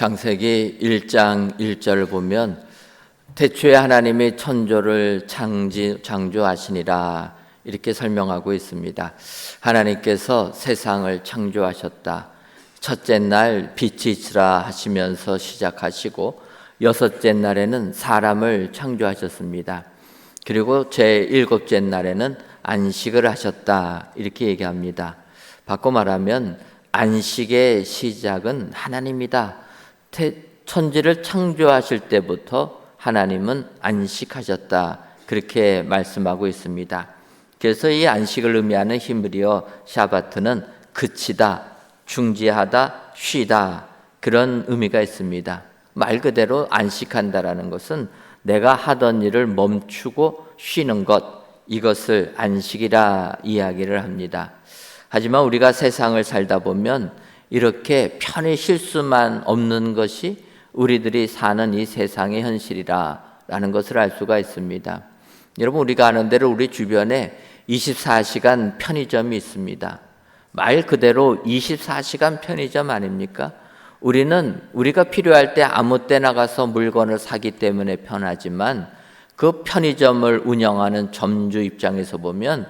창세기 1장 1절을 보면 태초에 하나님이 천조를 창조하시니라 이렇게 설명하고 있습니다. 하나님께서 세상을 창조하셨다. 첫째 날 빛이 있으라 하시면서 시작하시고 여섯째 날에는 사람을 창조하셨습니다. 그리고 제7째 날에는 안식을 하셨다 이렇게 얘기합니다. 바꿔 말하면 안식의 시작은 하나님이다. 천지를 창조하실 때부터 하나님은 안식하셨다 그렇게 말씀하고 있습니다. 그래서 이 안식을 의미하는 히브리어 샤바트는 그치다, 중지하다, 쉬다 그런 의미가 있습니다. 말 그대로 안식한다라는 것은 내가 하던 일을 멈추고 쉬는 것, 이것을 안식이라 이야기를 합니다. 하지만 우리가 세상을 살다 보면 이렇게 편히 쉴 수만 없는 것이 우리들이 사는 이 세상의 현실이라는 것을 알 수가 있습니다. 여러분, 우리가 아는 대로 우리 주변에 24시간 편의점이 있습니다. 말 그대로 24시간 편의점 아닙니까? 우리가 필요할 때 아무 때 나가서 물건을 사기 때문에 편하지만 그 편의점을 운영하는 점주 입장에서 보면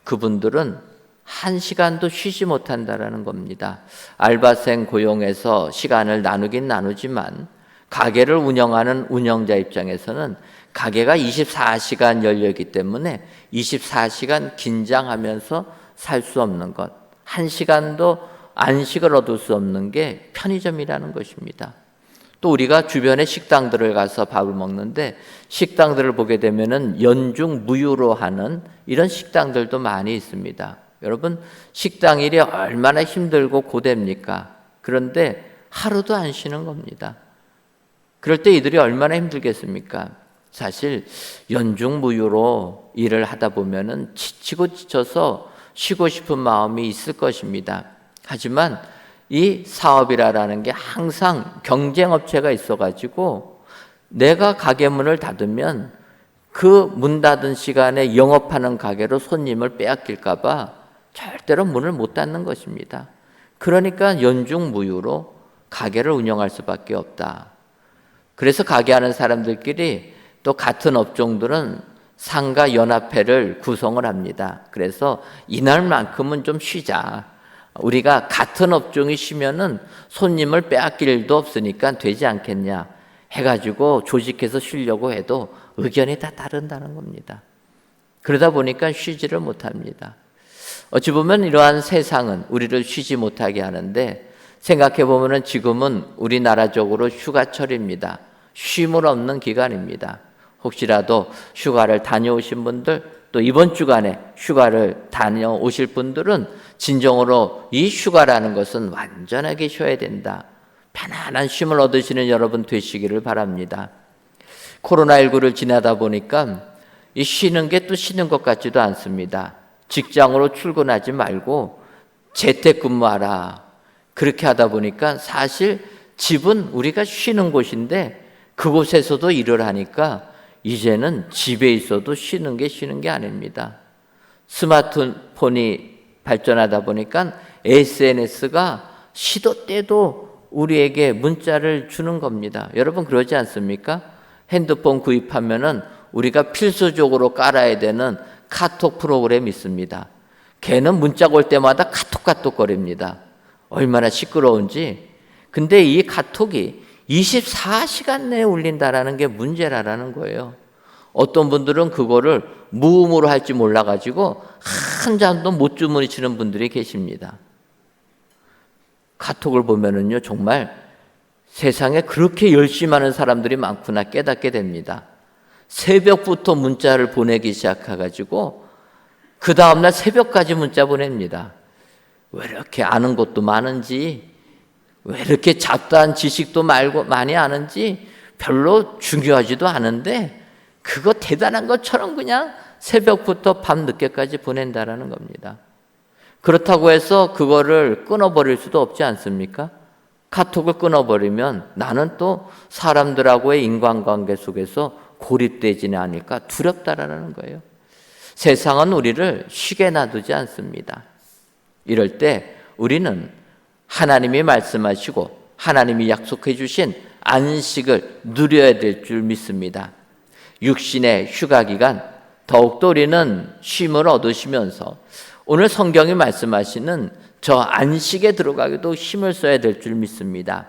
그분들은 한 시간도 쉬지 못한다라는 겁니다. 알바생 고용해서 시간을 나누긴 나누지만 가게를 운영하는 운영자 입장에서는 가게가 24시간 열려있기 때문에 24시간 긴장하면서 살 수 없는 것, 한 시간도 안식을 얻을 수 없는 게 편의점이라는 것입니다. 또 우리가 주변에 식당들을 가서 밥을 먹는데 식당들을 보게 되면은 연중 무휴로 하는 이런 식당들도 많이 있습니다. 여러분, 식당 일이 얼마나 힘들고 고됩니까? 그런데 하루도 안 쉬는 겁니다. 그럴 때 이들이 얼마나 힘들겠습니까? 사실 연중 무휴로 일을 하다 보면은 지치고 지쳐서 쉬고 싶은 마음이 있을 것입니다. 하지만 이 사업이라는 게 항상 경쟁업체가 있어가지고 내가 가게 문을 닫으면 그 문 닫은 시간에 영업하는 가게로 손님을 빼앗길까 봐 절대로 문을 못 닫는 것입니다. 그러니까 연중무휴로 가게를 운영할 수밖에 없다. 그래서 가게하는 사람들끼리 또 같은 업종들은 상가 연합회를 구성을 합니다. 그래서 이날만큼은 좀 쉬자. 우리가 같은 업종이 쉬면은 손님을 빼앗길 일도 없으니까 되지 않겠냐 해가지고 조직해서 쉬려고 해도 의견이 다 다른다는 겁니다. 그러다 보니까 쉬지를 못합니다. 어찌 보면 이러한 세상은 우리를 쉬지 못하게 하는데 생각해 보면은 지금은 우리나라적으로 휴가철입니다. 쉼을 없는 기간입니다. 혹시라도 휴가를 다녀오신 분들, 또 이번 주간에 휴가를 다녀오실 분들은 진정으로 이 휴가라는 것은 완전하게 쉬어야 된다. 편안한 쉼을 얻으시는 여러분 되시기를 바랍니다. 코로나19를 지나다 보니까 이 쉬는 게 또 쉬는 것 같지도 않습니다. 직장으로 출근하지 말고 재택근무하라. 그렇게 하다 보니까 사실 집은 우리가 쉬는 곳인데 그곳에서도 일을 하니까 이제는 집에 있어도 쉬는 게 아닙니다. 스마트폰이 발전하다 보니까 SNS가 시도 때도 우리에게 문자를 주는 겁니다. 여러분 그러지 않습니까? 핸드폰 구입하면은 우리가 필수적으로 깔아야 되는 카톡 프로그램이 있습니다. 걔는 문자 올 때마다 카톡 거립니다. 얼마나 시끄러운지. 근데 이 카톡이 24시간 내에 울린다라는 게 문제라는 거예요. 어떤 분들은 그거를 무음으로 할지 몰라가지고 한 잔도 못 주무시는 분들이 계십니다. 카톡을 보면은요, 정말 세상에 그렇게 열심히 하는 사람들이 많구나 깨닫게 됩니다. 새벽부터 문자를 보내기 시작해가지고 그 다음날 새벽까지 문자 보냅니다. 왜 이렇게 아는 것도 많은지, 왜 이렇게 잡다한 지식도 많이 아는지 별로 중요하지도 않은데 그거 대단한 것처럼 그냥 새벽부터 밤 늦게까지 보낸다라는 겁니다. 그렇다고 해서 그거를 끊어버릴 수도 없지 않습니까? 카톡을 끊어버리면 나는 또 사람들하고의 인간관계 속에서 고립되지는 않을까 두렵다라는 거예요. 세상은 우리를 쉬게 놔두지 않습니다. 이럴 때 우리는 하나님이 말씀하시고 하나님이 약속해 주신 안식을 누려야 될 줄 믿습니다. 육신의 휴가 기간 더욱더 우리는 쉼을 얻으시면서 오늘 성경이 말씀하시는 저 안식에 들어가기도 힘을 써야 될 줄 믿습니다.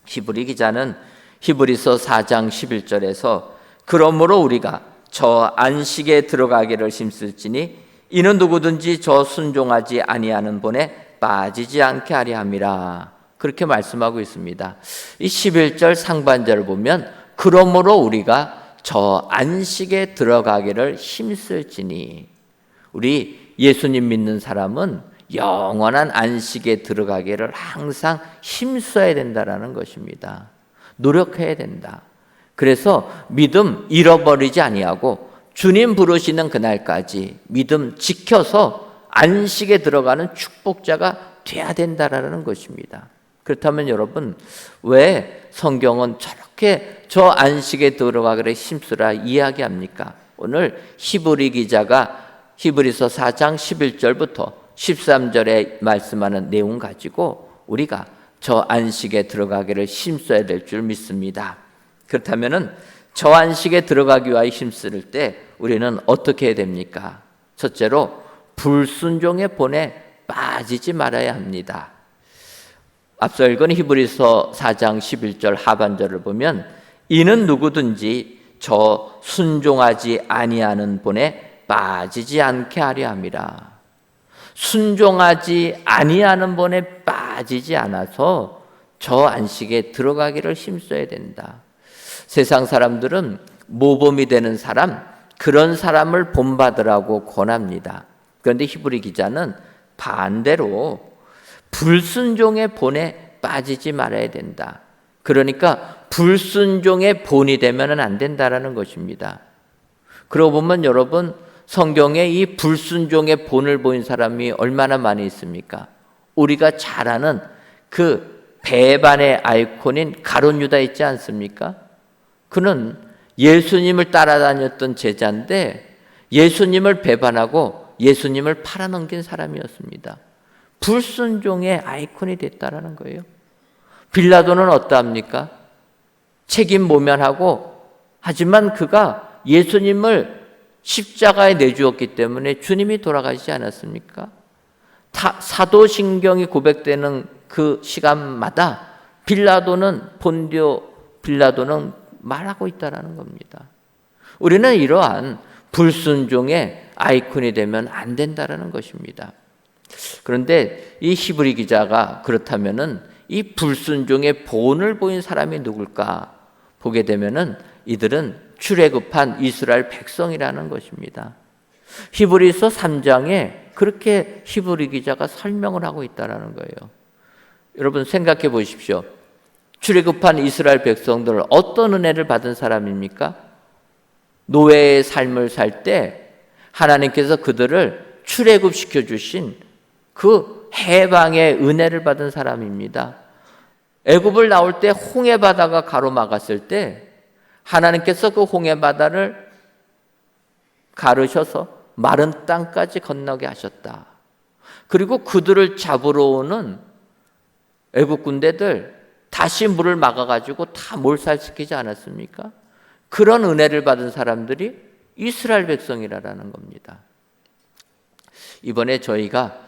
히브리 기자는 히브리서 4장 11절에서 그러므로 우리가 저 안식에 들어가기를 힘쓸지니 이는 누구든지 저 순종하지 아니하는 본에 빠지지 않게 하려 함이라. 그렇게 말씀하고 있습니다. 이 11절 상반절을 보면 그러므로 우리가 저 안식에 들어가기를 힘쓸지니, 우리 예수님 믿는 사람은 영원한 안식에 들어가기를 항상 힘써야 된다라는 것입니다. 노력해야 된다. 그래서 믿음 잃어버리지 아니하고 주님 부르시는 그날까지 믿음 지켜서 안식에 들어가는 축복자가 돼야 된다라는 것입니다. 그렇다면 여러분, 왜 성경은 저렇게 저 안식에 들어가기를 힘쓰라 이야기합니까? 오늘 히브리 기자가 히브리서 4장 11절부터 13절에 말씀하는 내용 가지고 우리가 저 안식에 들어가기를 힘써야 될 줄 믿습니다. 그렇다면 저 안식에 들어가기 위하여 힘쓸 때 우리는 어떻게 해야 됩니까? 첫째로 불순종의 본에 빠지지 말아야 합니다. 앞서 읽은 히브리서 4장 11절 하반절을 보면 이는 누구든지 저 순종하지 아니하는 본에 빠지지 않게 하려 함이라. 순종하지 아니하는 본에 빠지지 않아서 저 안식에 들어가기를 힘써야 된다. 세상 사람들은 모범이 되는 사람, 그런 사람을 본받으라고 권합니다. 그런데 히브리 기자는 반대로 불순종의 본에 빠지지 말아야 된다. 그러니까 불순종의 본이 되면 안 된다라는 것입니다. 그러고 보면 여러분, 성경에 이 불순종의 본을 보인 사람이 얼마나 많이 있습니까? 우리가 잘 아는 그 배반의 아이콘인 가룟 유다 있지 않습니까? 그는 예수님을 따라다녔던 제자인데 예수님을 배반하고 예수님을 팔아넘긴 사람이었습니다. 불순종의 아이콘이 됐다라는 거예요. 빌라도는 어떠합니까? 책임 모면하고, 하지만 그가 예수님을 십자가에 내주었기 때문에 주님이 돌아가시지 않았습니까? 사도신경이 고백되는 그 시간마다 본디오 빌라도는 말하고 있다라는 겁니다. 우리는 이러한 불순종의 아이콘이 되면 안 된다라는 것입니다. 그런데 이 히브리 기자가 그렇다면은 이 불순종의 본을 보인 사람이 누굴까 보게 되면은 이들은 출애굽한 이스라엘 백성이라는 것입니다. 히브리서 3장에 그렇게 히브리 기자가 설명을 하고 있다라는 거예요. 여러분 생각해 보십시오. 출애굽한 이스라엘 백성들 어떤 은혜를 받은 사람입니까? 노예의 삶을 살 때 하나님께서 그들을 출애굽시켜 주신 그 해방의 은혜를 받은 사람입니다. 애굽을 나올 때 홍해 바다가 가로막았을 때 하나님께서 그 홍해 바다를 가르셔서 마른 땅까지 건너게 하셨다. 그리고 그들을 잡으러 오는 애굽 군대들 다시 물을 막아가지고 다 몰살시키지 않았습니까? 그런 은혜를 받은 사람들이 이스라엘 백성이라는 겁니다. 이번에 저희가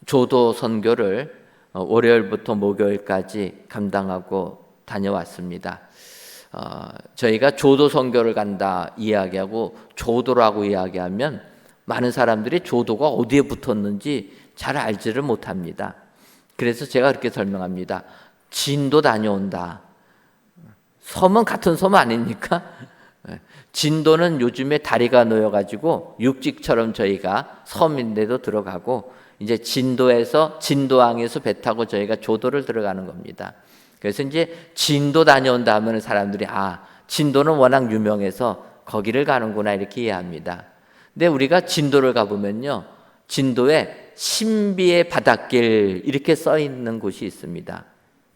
조도 선교를 월요일부터 목요일까지 감당하고 다녀왔습니다. 저희가 조도 선교를 간다 이야기하고 조도라고 이야기하면 많은 사람들이 조도가 어디에 붙었는지 잘 알지를 못합니다. 그래서 제가 그렇게 설명합니다. 진도 다녀온다. 섬은 같은 섬 아닙니까? 진도는 요즘에 다리가 놓여가지고 육지처럼 저희가 섬인데도 들어가고, 이제 진도에서 진도항에서 배 타고 저희가 조도를 들어가는 겁니다. 그래서 이제 진도 다녀온다 하면 사람들이 진도는 워낙 유명해서 거기를 가는구나 이렇게 이해합니다. 근데 우리가 진도를 가보면요, 진도에 신비의 바닷길 이렇게 써 있는 곳이 있습니다.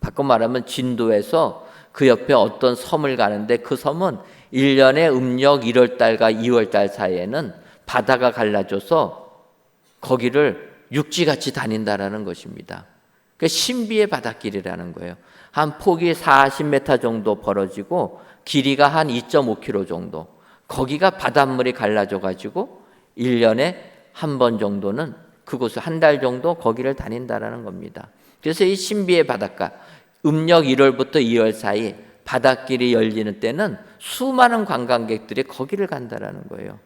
바꿔 말하면 진도에서 그 옆에 어떤 섬을 가는데 그 섬은 1년에 음력 1월달과 2월달 사이에는 바다가 갈라져서 거기를 육지같이 다닌다라는 것입니다. 그 신비의 바닷길이라는 거예요. 한 폭이 40m 정도 벌어지고 길이가 한 2.5km 정도. 거기가 바닷물이 갈라져 가지고 1년에 한 번 정도는 그곳을 한 달 정도 거기를 다닌다라는 겁니다. 그래서 이 신비의 바닷가, 음력 1월부터 2월 사이 바닷길이 열리는 때는 수많은 관광객들이 거기를 간다라는 거예요.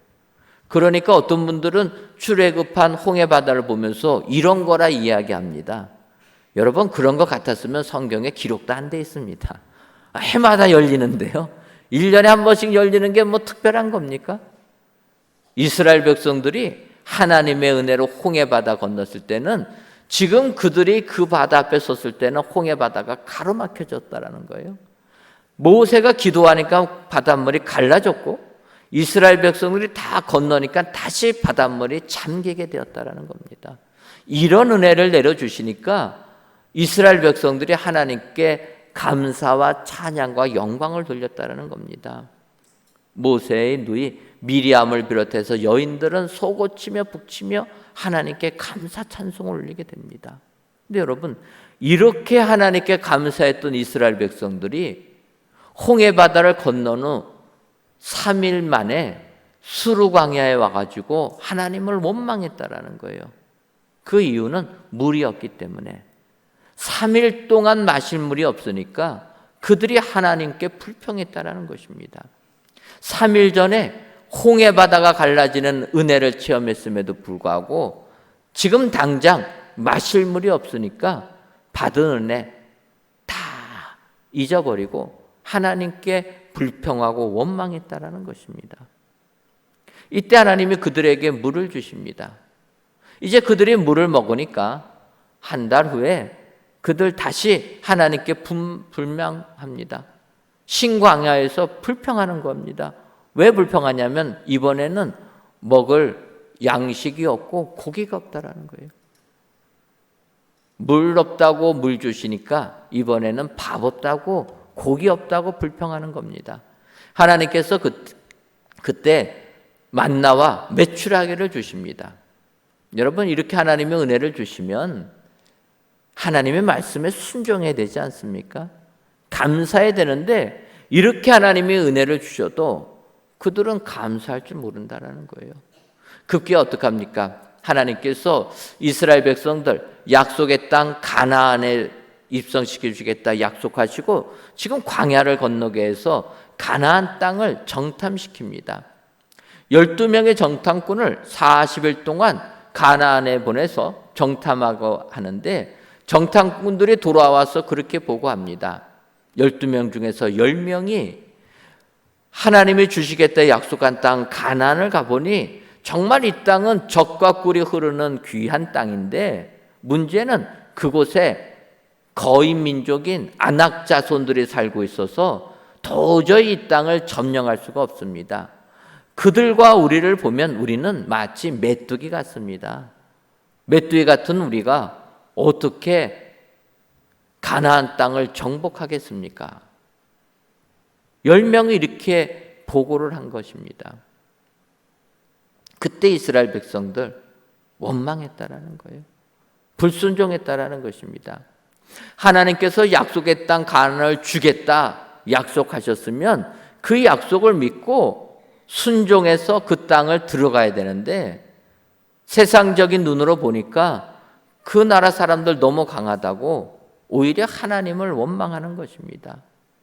그러니까 어떤 분들은 출애굽한 홍해 바다를 보면서 이런 거라 이야기합니다. 여러분, 그런 것 같았으면 성경에 기록도 안 돼 있습니다. 해마다 열리는데요. 1년에 한 번씩 열리는 게 뭐 특별한 겁니까? 이스라엘 백성들이 하나님의 은혜로 홍해 바다 건넜을 때는 지금 그들이 그 바다 앞에 섰을 때는 홍해 바다가 가로막혀졌다라는 거예요. 모세가 기도하니까 바닷물이 갈라졌고 이스라엘 백성들이 다 건너니까 다시 바닷물이 잠기게 되었다라는 겁니다. 이런 은혜를 내려주시니까 이스라엘 백성들이 하나님께 감사와 찬양과 영광을 돌렸다라는 겁니다. 모세의 누이 미리암을 비롯해서 여인들은 속옷치며 북치며 하나님께 감사 찬송을 올리게 됩니다. 근데 여러분, 이렇게 하나님께 감사했던 이스라엘 백성들이 홍해 바다를 건넌 후 3일 만에 수르 광야에 와가지고 하나님을 원망했다라는 거예요. 그 이유는 물이 없기 때문에 3일 동안 마실 물이 없으니까 그들이 하나님께 불평했다라는 것입니다. 3일 전에 홍해 바다가 갈라지는 은혜를 체험했음에도 불구하고 지금 당장 마실 물이 없으니까 받은 은혜 다 잊어버리고 하나님께 불평하고 원망했다라는 것입니다. 이때 하나님이 그들에게 물을 주십니다. 이제 그들이 물을 먹으니까 한 달 후에 그들 다시 하나님께 불명합니다. 신광야에서 불평하는 겁니다. 왜 불평하냐면 이번에는 먹을 양식이 없고 고기가 없다라는 거예요. 물 없다고 물 주시니까 이번에는 밥 없다고 고기 없다고 불평하는 겁니다. 하나님께서 그때 만나와 메추라기를 주십니다. 여러분, 이렇게 하나님의 은혜를 주시면 하나님의 말씀에 순종해야 되지 않습니까? 감사해야 되는데 이렇게 하나님의 은혜를 주셔도 그들은 감사할 줄 모른다는 거예요. 급기야 어떡합니까? 하나님께서 이스라엘 백성들 약속의 땅 가나안에 입성시켜 주겠다 약속하시고 지금 광야를 건너게 해서 가나안 땅을 정탐시킵니다. 12명의 정탐꾼을 40일 동안 가나안에 보내서 정탐하고 하는데 정탐꾼들이 돌아와서 그렇게 보고합니다. 12명 중에서 10명이 하나님이 주시겠다 약속한 땅 가나안을 가보니 정말 이 땅은 젖과 꿀이 흐르는 귀한 땅인데 문제는 그곳에 거인 민족인 아낙 자손들이 살고 있어서 도저히 이 땅을 점령할 수가 없습니다. 그들과 우리를 보면 우리는 마치 메뚜기 같습니다. 메뚜기 같은 우리가 어떻게 가나안 땅을 정복하겠습니까? 10명이 이렇게 보고를 한 것입니다. 그때 이스라엘 백성들 원망했다라는 거예요. 불순종했다라는 것입니다. 하나님께서 약속의 땅 가나안을 주겠다 약속하셨으면 그 약속을 믿고 순종해서 그 땅을 들어가야 되는데 세상적인 눈으로 보니까 그 나라 사람들 너무 강하다고 오히려 하나님을 원망하는 것입니다.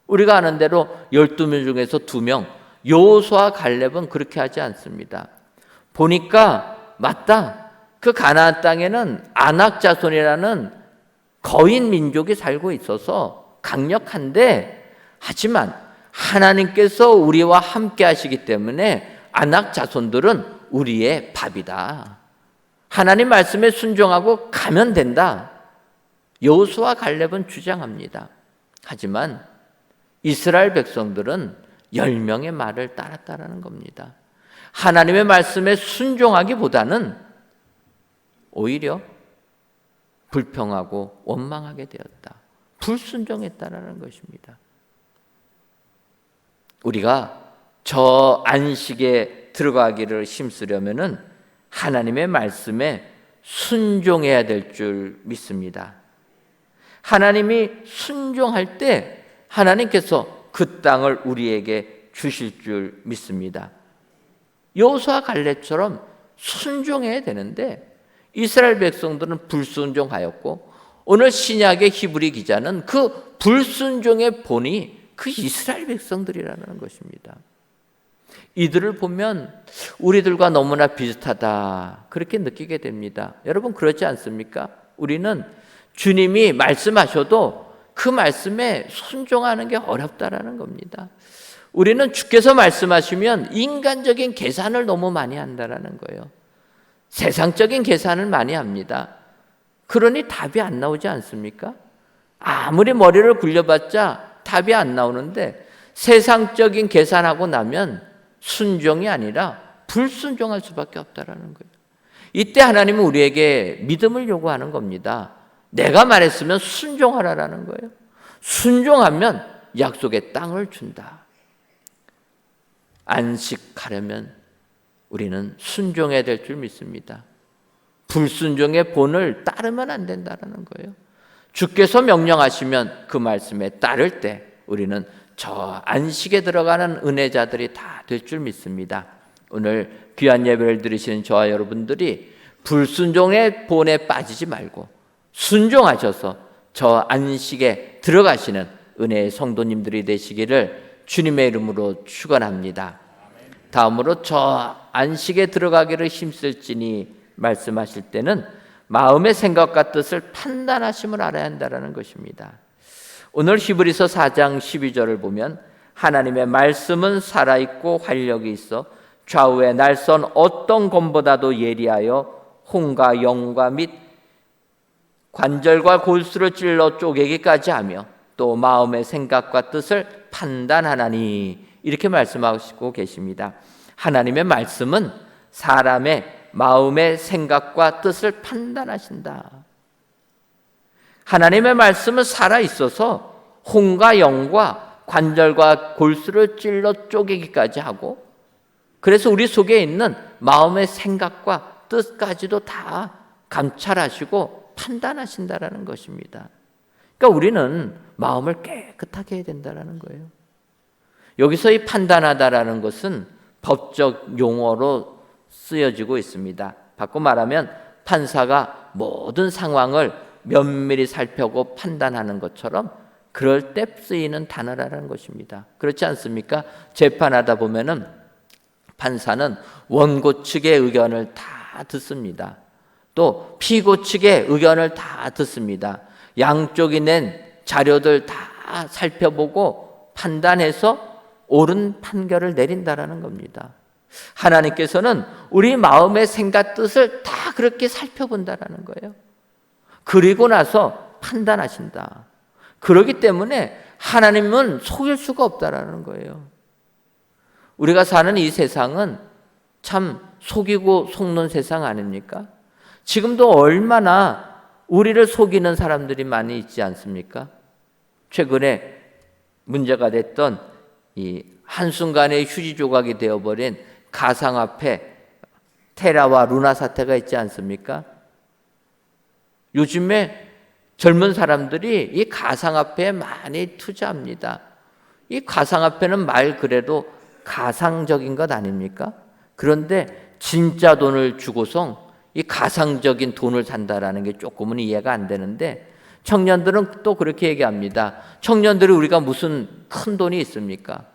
우리가 아는 대로 12명 중에서 2명 여호수아와 갈렙은 그렇게 하지 않습니다. 보니까 맞다. 그 가나안 땅에는 아낙 자손이라는 거인 민족이 살고 있어서 강력한데 하지만 하나님께서 우리와 함께 하시기 때문에 아낙 자손들은 우리의 밥이다. 하나님 말씀에 순종하고 가면 된다. 여호수아와 갈렙은 주장합니다. 하지만 이스라엘 백성들은 10명의 말을 따랐다라는 겁니다. 하나님의 말씀에 순종하기보다는 오히려 불평하고 원망하게 되었다. 불순종했다라는 것입니다. 우리가 저 안식에 들어가기를 힘쓰려면은 하나님의 말씀에 순종해야 될 줄 믿습니다. 하나님이 순종할 때 하나님께서 그 땅을 우리에게 주실 줄 믿습니다. 여호수아 갈렙처럼 순종해야 되는데 이스라엘 백성들은 불순종하였고, 오늘 신약의 히브리 기자는 그 불순종의 본이 그 이스라엘 백성들이라는 것입니다. 이들을 보면 우리들과 너무나 비슷하다, 그렇게 느끼게 됩니다. 여러분, 그렇지 않습니까? 우리는 주님이 말씀하셔도 그 말씀에 순종하는 게 어렵다라는 겁니다. 우리는 주께서 말씀하시면 인간적인 계산을 너무 많이 한다라는 거예요. 세상적인 계산을 많이 합니다. 그러니 답이 안 나오지 않습니까? 아무리 머리를 굴려봤자 답이 안 나오는데, 세상적인 계산하고 나면 순종이 아니라 불순종할 수밖에 없다라는 거예요. 이때 하나님은 우리에게 믿음을 요구하는 겁니다. 내가 말했으면 순종하라라는 거예요. 순종하면 약속의 땅을 준다. 안식하려면 우리는 순종해야 될 줄 믿습니다. 불순종의 본을 따르면 안 된다는 거예요. 주께서 명령하시면 그 말씀에 따를 때 우리는 저 안식에 들어가는 은혜자들이 다 될 줄 믿습니다. 오늘 귀한 예배를 드리시는 저와 여러분들이 불순종의 본에 빠지지 말고 순종하셔서 저 안식에 들어가시는 은혜의 성도님들이 되시기를 주님의 이름으로 축원합니다. 다음으로 저 안식에 들어가기를 힘쓸지니 말씀하실 때는 마음의 생각과 뜻을 판단하심을 알아야 한다는 것입니다. 오늘 히브리서 4장 12절을 보면 하나님의 말씀은 살아있고 활력이 있어 좌우에 날선 어떤 검보다도 예리하여 혼과 영과 및 관절과 골수를 찔러 쪼개기까지 하며 또 마음의 생각과 뜻을 판단하나니, 이렇게 말씀하시고 계십니다. 하나님의 말씀은 사람의 마음의 생각과 뜻을 판단하신다. 하나님의 말씀은 살아있어서 혼과 영과 관절과 골수를 찔러 쪼개기까지 하고, 그래서 우리 속에 있는 마음의 생각과 뜻까지도 다 감찰하시고 판단하신다라는 것입니다. 그러니까 우리는 마음을 깨끗하게 해야 된다라는 거예요. 여기서 이 판단하다라는 것은 법적 용어로 쓰여지고 있습니다. 바꿔 말하면 판사가 모든 상황을 면밀히 살펴보고 판단하는 것처럼 그럴 때 쓰이는 단어라는 것입니다. 그렇지 않습니까? 재판하다 보면은 판사는 원고 측의 의견을 다 듣습니다. 또 피고 측의 의견을 다 듣습니다. 양쪽이 낸 자료들 다 살펴보고 판단해서 옳은 판결을 내린다라는 겁니다. 하나님께서는 우리 마음의 생각 뜻을 다 그렇게 살펴본다라는 거예요. 그리고 나서 판단하신다. 그렇기 때문에 하나님은 속일 수가 없다라는 거예요. 우리가 사는 이 세상은 참 속이고 속는 세상 아닙니까? 지금도 얼마나 우리를 속이는 사람들이 많이 있지 않습니까? 최근에 문제가 됐던 이 한순간에 휴지 조각이 되어버린 가상화폐 테라와 루나 사태가 있지 않습니까? 요즘에 젊은 사람들이 이 가상화폐에 많이 투자합니다. 이 가상화폐는 말 그대로 가상적인 것 아닙니까? 그런데 진짜 돈을 주고서 이 가상적인 돈을 산다라는 게 조금은 이해가 안 되는데, 청년들은 또 그렇게 얘기합니다. 청년들이 우리가 무슨 큰 돈이 있습니까?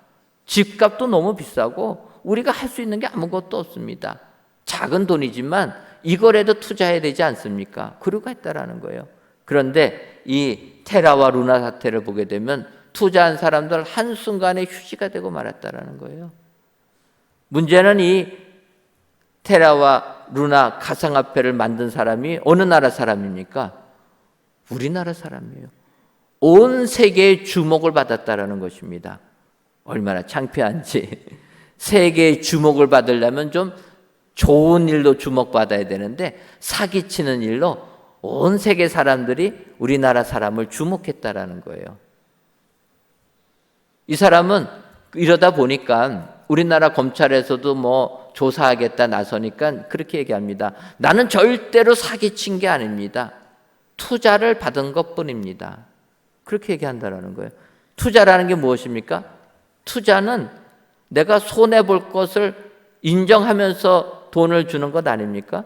집값도 너무 비싸고 우리가 할 수 있는 게 아무것도 없습니다. 작은 돈이지만 이거라도 투자해야 되지 않습니까? 그러고 했다라는 거예요. 그런데 이 테라와 루나 사태를 보게 되면 투자한 사람들 한순간에 휴지가 되고 말았다라는 거예요. 문제는 이 테라와 루나 가상화폐를 만든 사람이 어느 나라 사람입니까? 우리나라 사람이에요. 온 세계의 주목을 받았다라는 것입니다. 얼마나 창피한지. 세계의 주목을 받으려면 좀 좋은 일로 주목받아야 되는데 사기치는 일로 온 세계 사람들이 우리나라 사람을 주목했다라는 거예요. 이 사람은 이러다 보니까 우리나라 검찰에서도 뭐 조사하겠다 나서니까 그렇게 얘기합니다. 나는 절대로 사기친 게 아닙니다. 투자를 받은 것뿐입니다. 그렇게 얘기한다는 거예요. 투자라는 게 무엇입니까? 투자는 내가 손해볼 것을 인정하면서 돈을 주는 것 아닙니까?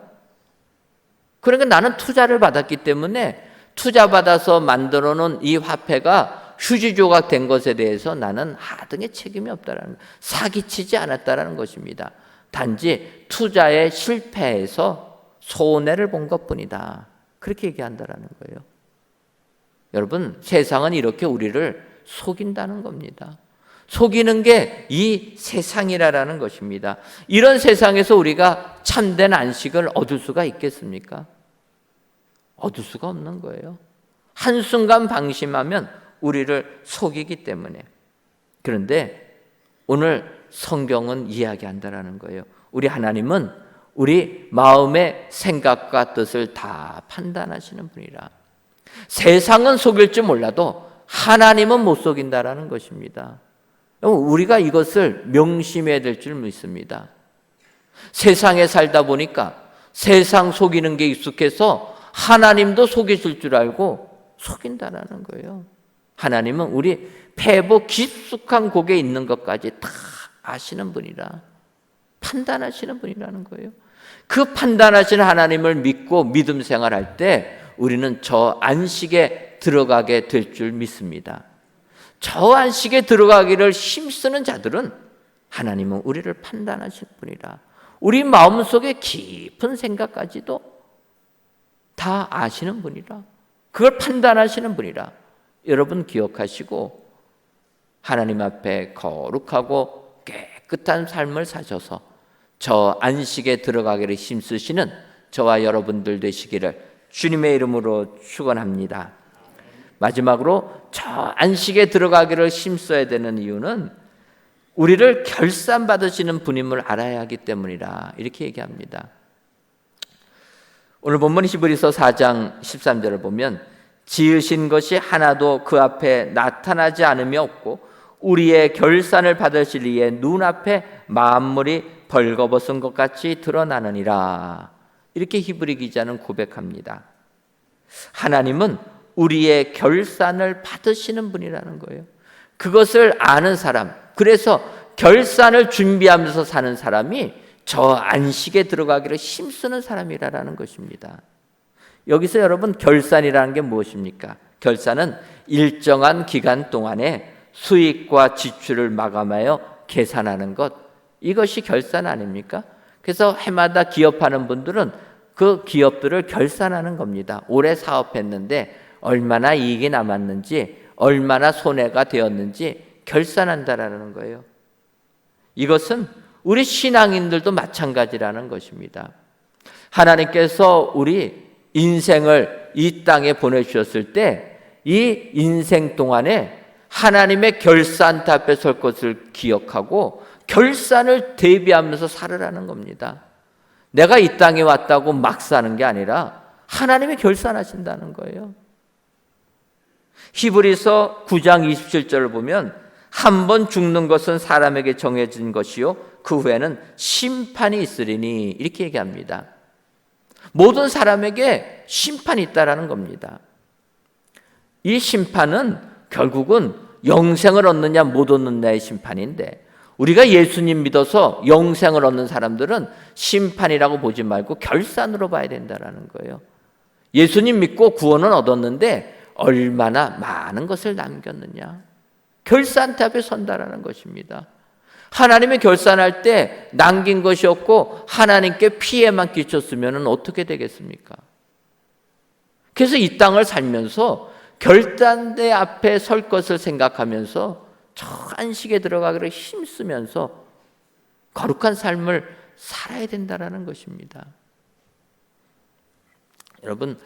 그러니까 나는 투자를 받았기 때문에 투자받아서 만들어 놓은 이 화폐가 휴지조각 된 것에 대해서 나는 하등의 책임이 없다라는 거예요. 사기치지 않았다라는 것입니다. 단지 투자의 실패에서 손해를 본 것뿐이다. 그렇게 얘기한다라는 거예요. 여러분, 세상은 이렇게 우리를 속인다는 겁니다. 속이는 게 이 세상이라는 것입니다. 이런 세상에서 우리가 참된 안식을 얻을 수가 있겠습니까? 얻을 수가 없는 거예요. 한순간 방심하면 우리를 속이기 때문에. 그런데 오늘 성경은 이야기한다라는 거예요. 우리 하나님은 우리 마음의 생각과 뜻을 다 판단하시는 분이라. 세상은 속일지 몰라도 하나님은 못 속인다라는 것입니다. 우리가 이것을 명심해야 될 줄 믿습니다. 세상에 살다 보니까 세상 속이는 게 익숙해서 하나님도 속이실 줄 알고 속인다라는 거예요. 하나님은 우리 폐부 깊숙한 곡에 있는 것까지 다 아시는 분이라, 판단하시는 분이라는 거예요. 그 판단하시는 하나님을 믿고 믿음 생활할 때 우리는 저 안식에 들어가게 될 줄 믿습니다. 저 안식에 들어가기를 힘쓰는 자들은 하나님은 우리를 판단하실 분이라, 우리 마음속에 깊은 생각까지도 다 아시는 분이라, 그걸 판단하시는 분이라 여러분 기억하시고 하나님 앞에 거룩하고 깨끗한 삶을 사셔서 저 안식에 들어가기를 힘쓰시는 저와 여러분들 되시기를 주님의 이름으로 축원합니다. 마지막으로 저 안식에 들어가기를 힘써야 되는 이유는 우리를 결산받으시는 분임을 알아야 하기 때문이라 이렇게 얘기합니다. 오늘 본문 히브리서 4장 13절을 보면 지으신 것이 하나도 그 앞에 나타나지 않음이 없고 우리의 결산을 받으실 이의 눈앞에 만물이 벌거벗은 것 같이 드러나느니라. 이렇게 히브리 기자는 고백합니다. 하나님은 우리의 결산을 받으시는 분이라는 거예요. 그것을 아는 사람, 그래서 결산을 준비하면서 사는 사람이 저 안식에 들어가기를 힘쓰는 사람이라는 것입니다. 여기서 여러분 결산이라는 게 무엇입니까? 결산은 일정한 기간 동안에 수익과 지출을 마감하여 계산하는 것, 이것이 결산 아닙니까? 그래서 해마다 기업하는 분들은 그 기업들을 결산하는 겁니다. 올해 사업했는데 얼마나 이익이 남았는지, 얼마나 손해가 되었는지 결산한다라는 거예요. 이것은 우리 신앙인들도 마찬가지라는 것입니다. 하나님께서 우리 인생을 이 땅에 보내주셨을 때 이 인생 동안에 하나님의 결산대 앞에 설 것을 기억하고 결산을 대비하면서 살으라는 겁니다. 내가 이 땅에 왔다고 막 사는 게 아니라 하나님이 결산하신다는 거예요. 히브리서 9장 27절을 보면 한 번 죽는 것은 사람에게 정해진 것이요 그 후에는 심판이 있으리니 이렇게 얘기합니다. 모든 사람에게 심판이 있다라는 겁니다. 이 심판은 결국은 영생을 얻느냐 못 얻느냐의 심판인데 우리가 예수님 믿어서 영생을 얻는 사람들은 심판이라고 보지 말고 결산으로 봐야 된다는 거예요. 예수님 믿고 구원은 얻었는데 얼마나 많은 것을 남겼느냐, 결산대 앞에 선다라는 것입니다. 하나님이 결산할 때 남긴 것이 없고 하나님께 피해만 끼쳤으면 어떻게 되겠습니까? 그래서 이 땅을 살면서 결산대 앞에 설 것을 생각하면서 저 안식에 들어가기를 힘쓰면서 거룩한 삶을 살아야 된다는 것입니다. 여러분,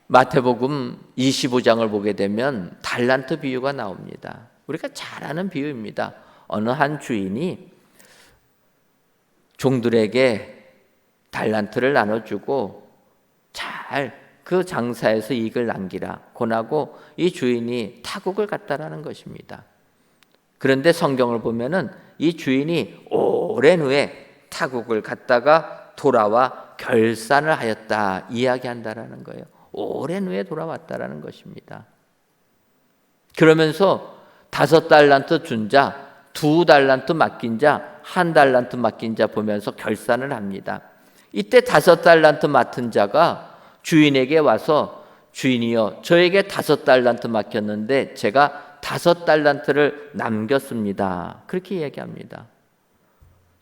마태복음 25장을 보게 되면 달란트 비유가 나옵니다. 우리가 잘 아는 비유입니다. 어느 한 주인이 종들에게 달란트를 나눠주고 잘 그 장사에서 이익을 남기라 권하고 이 주인이 타국을 갔다라는 것입니다. 그런데 성경을 보면은 이 주인이 오랜 후에 타국을 갔다가 돌아와 결산을 하였다 이야기한다라는 거예요. 오랜 후에 돌아왔다라는 것입니다. 그러면서 5달란트 준 자, 2달란트 맡긴 자, 1달란트 맡긴 자 보면서 결산을 합니다. 이때 5달란트 맡은 자가 주인에게 와서 주인이여 저에게 5달란트 맡겼는데 제가 5달란트를 남겼습니다. 그렇게 얘기합니다.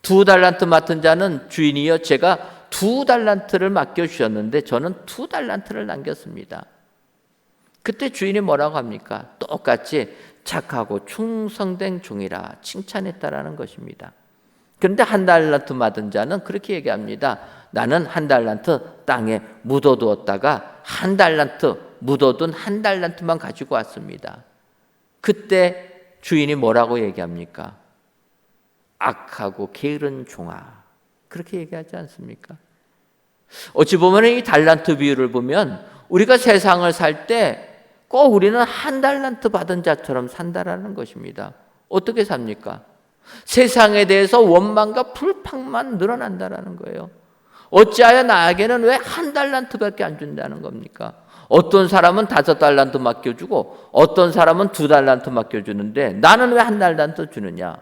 2달란트 맡은 자는 주인이여 제가 2달란트를 맡겨주셨는데 저는 2달란트를 남겼습니다. 그때 주인이 뭐라고 합니까? 똑같이 착하고 충성된 종이라 칭찬했다라는 것입니다. 그런데 1달란트 맡은 자는 그렇게 얘기합니다. 나는 1달란트 땅에 묻어두었다가 1달란트 묻어둔 1달란트만 가지고 왔습니다. 그때 주인이 뭐라고 얘기합니까? 악하고 게으른 종아, 그렇게 얘기하지 않습니까? 어찌 보면 이 달란트 비유를 보면 우리가 세상을 살 때 꼭 우리는 1달란트 받은 자처럼 산다라는 것입니다. 어떻게 삽니까? 세상에 대해서 원망과 불평만 늘어난다라는 거예요. 어찌하여 나에게는 왜 1달란트밖에 안 준다는 겁니까? 어떤 사람은 5달란트 맡겨주고 어떤 사람은 2달란트 맡겨주는데 나는 왜 1달란트 주느냐?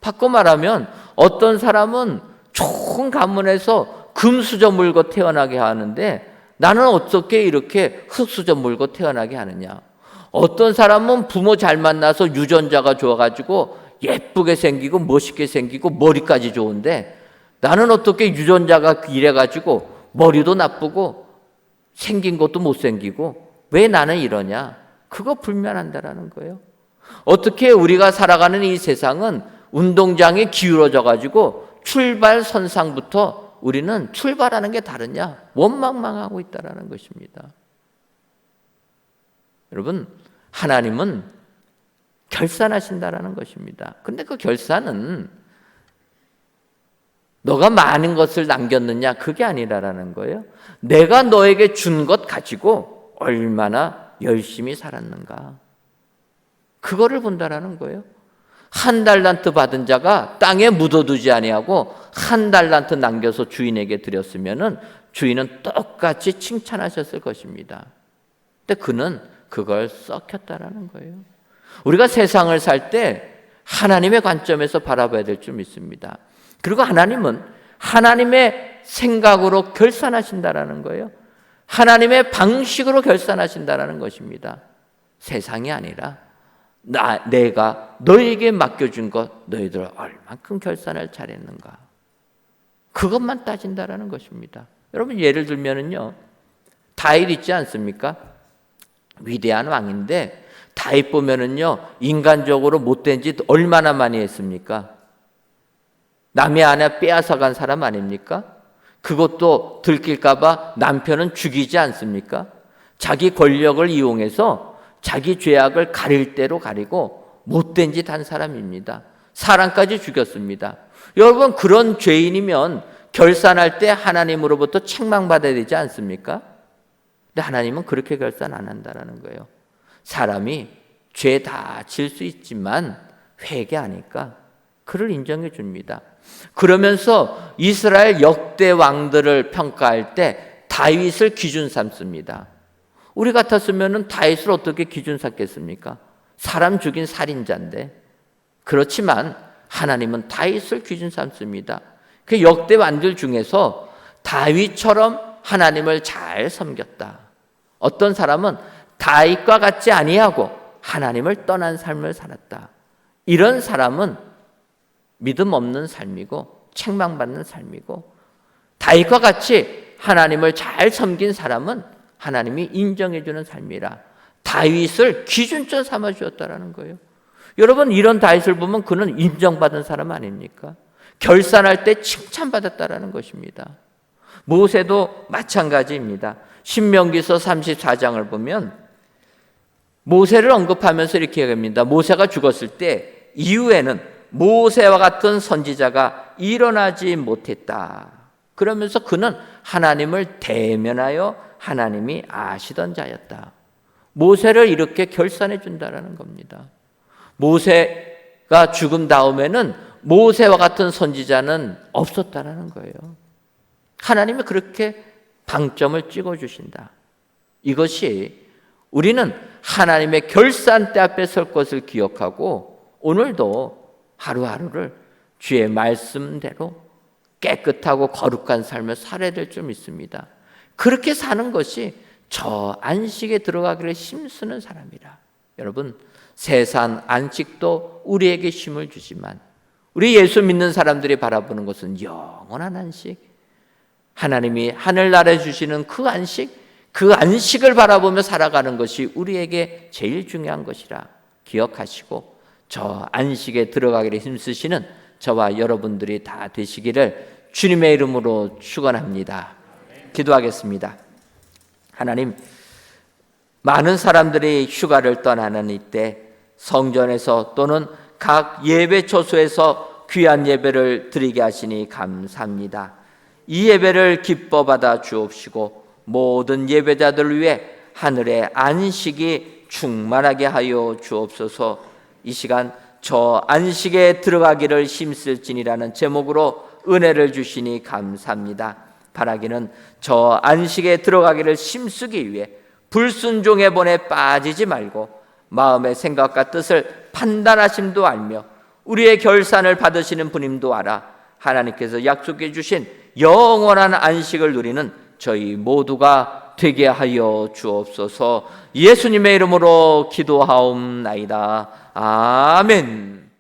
바꿔 말하면 어떤 사람은 좋은 가문에서 금수저 물고 태어나게 하는데 나는 어떻게 이렇게 흙수저 물고 태어나게 하느냐? 어떤 사람은 부모 잘 만나서 유전자가 좋아가지고 예쁘게 생기고 멋있게 생기고 머리까지 좋은데 나는 어떻게 유전자가 이래가지고 머리도 나쁘고 생긴 것도 못생기고 왜 나는 이러냐? 그거 불면한다라는 거예요. 어떻게 우리가 살아가는 이 세상은 운동장이 기울어져 가지고 출발선상부터 우리는 출발하는 게 다르냐? 원망망하고 있다라는 것입니다. 여러분, 하나님은 결산하신다라는 것입니다. 근데 그 결산은 너가 많은 것을 남겼느냐 그게 아니라는 거예요. 내가 너에게 준 것 가지고 얼마나 열심히 살았는가 그거를 본다라는 거예요. 1달란트 받은 자가 땅에 묻어두지 아니하고 1달란트 남겨서 주인에게 드렸으면은 주인은 똑같이 칭찬하셨을 것입니다. 근데 그는 그걸 썩혔다라는 거예요. 우리가 세상을 살 때 하나님의 관점에서 바라봐야 될 줄 믿습니다. 그리고 하나님은 하나님의 생각으로 결산하신다라는 거예요. 하나님의 방식으로 결산하신다라는 것입니다. 세상이 아니라 내가 너에게 맡겨준 것 너희들 얼만큼 결산을 잘했는가 그것만 따진다라는 것입니다. 여러분 예를 들면은요 다윗 있지 않습니까? 위대한 왕인데 다윗 보면은요 인간적으로 못된 짓 얼마나 많이 했습니까? 남의 아내 빼앗아간 사람 아닙니까? 그것도 들킬까봐 남편은 죽이지 않습니까? 자기 권력을 이용해서 자기 죄악을 가릴 대로 가리고 못된 짓 한 사람입니다. 사람까지 죽였습니다. 여러분 그런 죄인이면 결산할 때 하나님으로부터 책망받아야 되지 않습니까? 근데 하나님은 그렇게 결산 안 한다는 거예요. 사람이 죄 다 질 수 있지만 회개하니까 그를 인정해 줍니다. 그러면서 이스라엘 역대 왕들을 평가할 때 다윗을 기준 삼습니다. 우리 같았으면 다윗을 어떻게 기준 삼겠습니까? 사람 죽인 살인자인데. 그렇지만 하나님은 다윗을 기준 삼습니다. 그 역대 왕들 중에서 다윗처럼 하나님을 잘 섬겼다. 어떤 사람은 다윗과 같지 아니하고 하나님을 떠난 삶을 살았다. 이런 사람은 믿음 없는 삶이고 책망받는 삶이고, 다윗과 같이 하나님을 잘 섬긴 사람은 하나님이 인정해 주는 삶이라 다윗을 기준점 삼아 주었다라는 거예요. 여러분 이런 다윗을 보면 그는 인정받은 사람 아닙니까? 결산할 때 칭찬받았다라는 것입니다. 모세도 마찬가지입니다. 신명기서 34장을 보면 모세를 언급하면서 이렇게 얘기합니다. 모세가 죽었을 때 이후에는 모세와 같은 선지자가 일어나지 못했다. 그러면서 그는 하나님을 대면하여 하나님이 아시던 자였다. 모세를 이렇게 결산해 준다라는 겁니다. 모세가 죽음 다음에는 모세와 같은 선지자는 없었다라는 거예요. 하나님이 그렇게 방점을 찍어 주신다. 이것이 우리는 하나님의 결산대 앞에 설 것을 기억하고 오늘도 하루하루를 주의 말씀대로 깨끗하고 거룩한 삶을 살아야 될 줄 믿습니다. 그렇게 사는 것이 저 안식에 들어가기를 힘쓰는 사람이라. 여러분, 세상 안식도 우리에게 힘을 주지만 우리 예수 믿는 사람들이 바라보는 것은 영원한 안식, 하나님이 하늘나라에 주시는 그 안식을 바라보며 살아가는 것이 우리에게 제일 중요한 것이라 기억하시고 저 안식에 들어가기를 힘쓰시는 저와 여러분들이 다 되시기를 주님의 이름으로 축원합니다. 기도하겠습니다. 하나님, 많은 사람들이 휴가를 떠나는 이때 성전에서 또는 각 예배 처소에서 귀한 예배를 드리게 하시니 감사합니다. 이 예배를 기뻐 받아 주옵시고 모든 예배자들을 위해 하늘의 안식이 충만하게 하여 주옵소서. 이 시간 저 안식에 들어가기를 힘쓸지니라는 제목으로 은혜를 주시니 감사합니다. 바라기는 저 안식에 들어가기를 힘쓰기 위해 불순종의 본에 빠지지 말고 마음의 생각과 뜻을 판단하심도 알며 우리의 결산을 받으시는 분임도 알아 하나님께서 약속해 주신 영원한 안식을 누리는 저희 모두가 되게 하여 주옵소서. 예수님의 이름으로 기도하옵나이다. 아멘.